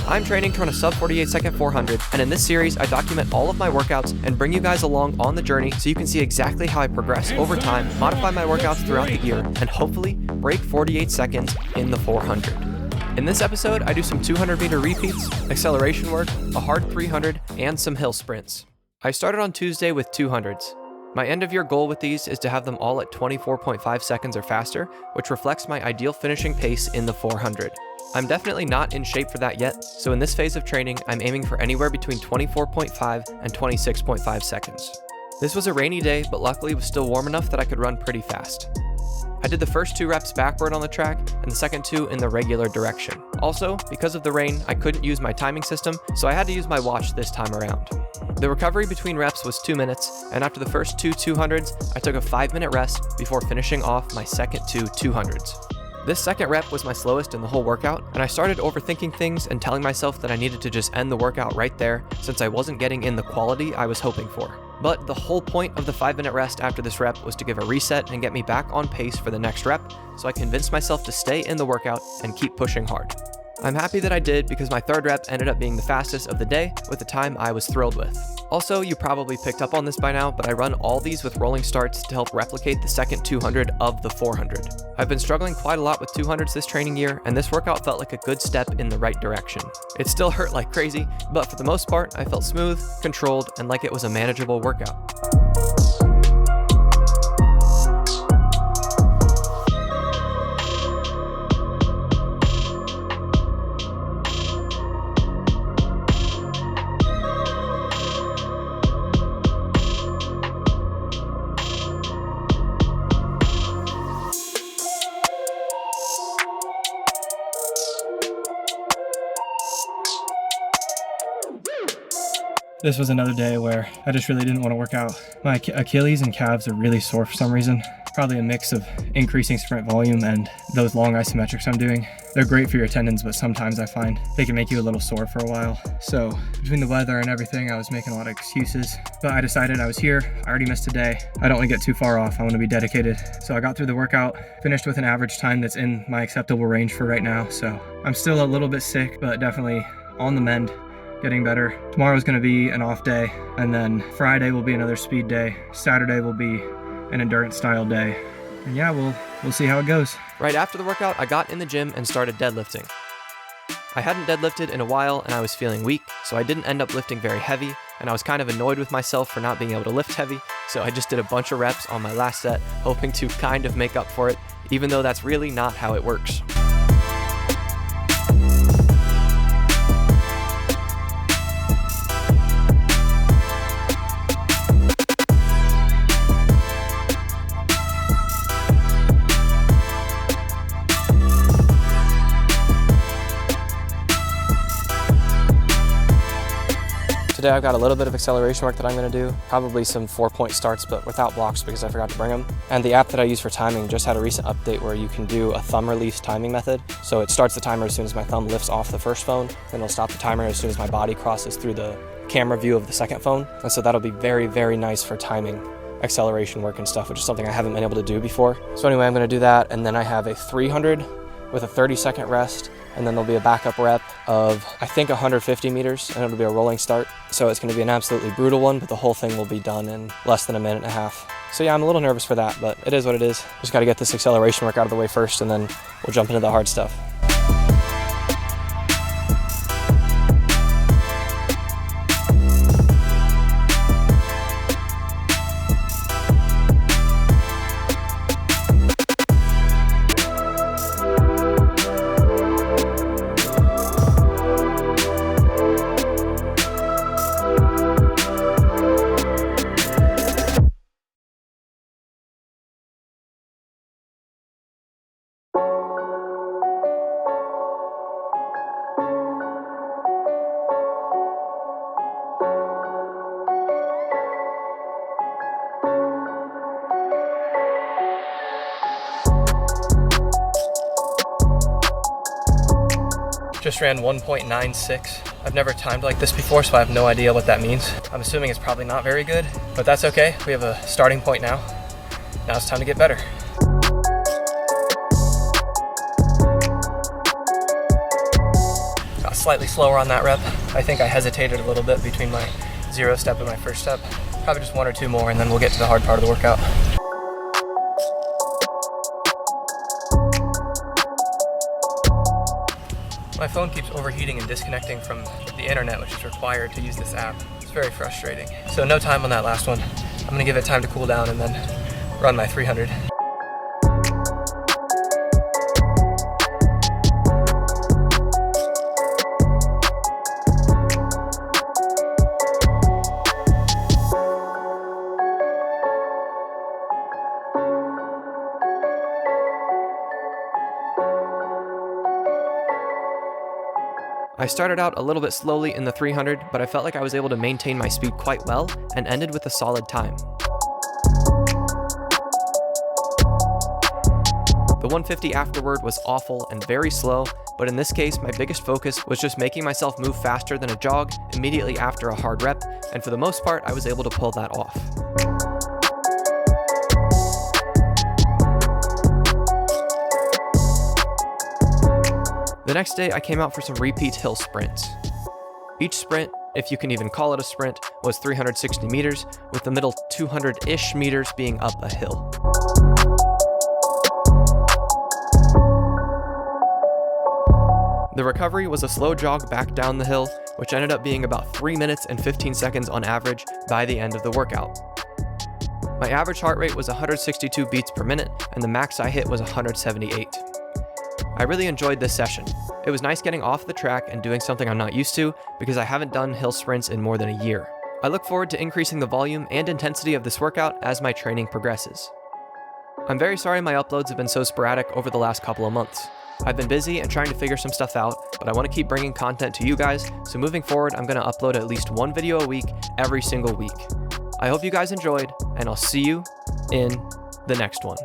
I'm training to run a sub 48 second 400, and in this series I document all of my workouts and bring you guys along on the journey so you can see exactly how I progress over time, modify my workouts throughout the year, and hopefully break 48 seconds in the 400. In this episode, I do some 200 meter repeats, acceleration work, a hard 300, and some hill sprints. I started on Tuesday with 200s. My end of year goal with these is to have them all at 24.5 seconds or faster, which reflects my ideal finishing pace in the 400. I'm definitely not in shape for that yet, so in this phase of training, I'm aiming for anywhere between 24.5 and 26.5 seconds. This was a rainy day, but luckily it was still warm enough that I could run pretty fast. I did the first 2 reps backward on the track and the second 2 in the regular direction. Also, because of the rain, I couldn't use my timing system, so I had to use my watch this time around. The recovery between reps was 2 minutes, and after the first 2 200s, I took a 5-minute rest before finishing off my second 2 200s. This second rep was my slowest in the whole workout, and I started overthinking things and telling myself that I needed to just end the workout right there since I wasn't getting in the quality I was hoping for. But the whole point of the 5-minute rest after this rep was to give a reset and get me back on pace for the next rep, so I convinced myself to stay in the workout and keep pushing hard. I'm happy that I did because my third rep ended up being the fastest of the day with a time I was thrilled with. Also, you probably picked up on this by now, but I run all these with rolling starts to help replicate the second 200 of the 400. I've been struggling quite a lot with 200s this training year, and this workout felt like a good step in the right direction. It still hurt like crazy, but for the most part, I felt smooth, controlled, and like it was a manageable workout. This was another day where I just really didn't want to work out. My Achilles and calves are really sore for some reason. Probably a mix of increasing sprint volume and those long isometrics I'm doing. They're great for your tendons, but sometimes I find they can make you a little sore for a while. So between the weather and everything, I was making a lot of excuses, but I decided I was here. I already missed a day. I don't want to get too far off. I want to be dedicated. So I got through the workout, finished with an average time that's in my acceptable range for right now. So I'm still a little bit sick, but definitely on the mend. Getting better. Tomorrow's going to be an off day, and then Friday will be another speed day. Saturday will be an endurance style day. And yeah, we'll see how it goes. Right after the workout, I got in the gym and started deadlifting. I hadn't deadlifted in a while and I was feeling weak, so I didn't end up lifting very heavy, and I was kind of annoyed with myself for not being able to lift heavy, so I just did a bunch of reps on my last set, hoping to kind of make up for it, even though that's really not how it works. Today I've got a little bit of acceleration work that I'm going to do, probably some 4-point starts but without blocks because I forgot to bring them. And the app that I use for timing just had a recent update where you can do a thumb release timing method. So it starts the timer as soon as my thumb lifts off the first phone, then it'll stop the timer as soon as my body crosses through the camera view of the second phone. And so that'll be very, very nice for timing acceleration work and stuff, which is something I haven't been able to do before. So anyway, I'm going to do that, and then I have a 300 with a 30-second rest, and then there'll be a backup rep of, I think, 150 meters, and it'll be a rolling start. So it's going to be an absolutely brutal one, but the whole thing will be done in less than a minute and a half. So yeah, I'm a little nervous for that, but it is what it is. Just got to get this acceleration work out of the way first, and then we'll jump into the hard stuff. Just ran 1.96. I've never timed like this before, so I have no idea what that means. I'm assuming it's probably not very good, but that's okay. We have a starting point now. Now it's time to get better. slightly slower on that rep. I think I hesitated a little bit between my 0 step and my first step. Probably just 1 or 2 more and then we'll get to the hard part of the workout. My phone keeps overheating and disconnecting from the internet, which is required to use this app. It's very frustrating. So no time on that last one. I'm gonna give it time to cool down and then run my 300. I started out a little bit slowly in the 300, but I felt like I was able to maintain my speed quite well and ended with a solid time. The 150 afterward was awful and very slow, but in this case, my biggest focus was just making myself move faster than a jog immediately after a hard rep, and for the most part, I was able to pull that off. The next day, I came out for some repeat hill sprints. Each sprint, if you can even call it a sprint, was 360 meters, with the middle 200-ish meters being up a hill. The recovery was a slow jog back down the hill, which ended up being about 3 minutes and 15 seconds on average by the end of the workout. My average heart rate was 162 beats per minute, and the max I hit was 178. I really enjoyed this session. It was nice getting off the track and doing something I'm not used to because I haven't done hill sprints in more than a year. I look forward to increasing the volume and intensity of this workout as my training progresses. I'm very sorry my uploads have been so sporadic over the last couple of months. I've been busy and trying to figure some stuff out, but I want to keep bringing content to you guys, so moving forward I'm going to upload at least 1 video a week every single week. I hope you guys enjoyed, and I'll see you in the next one.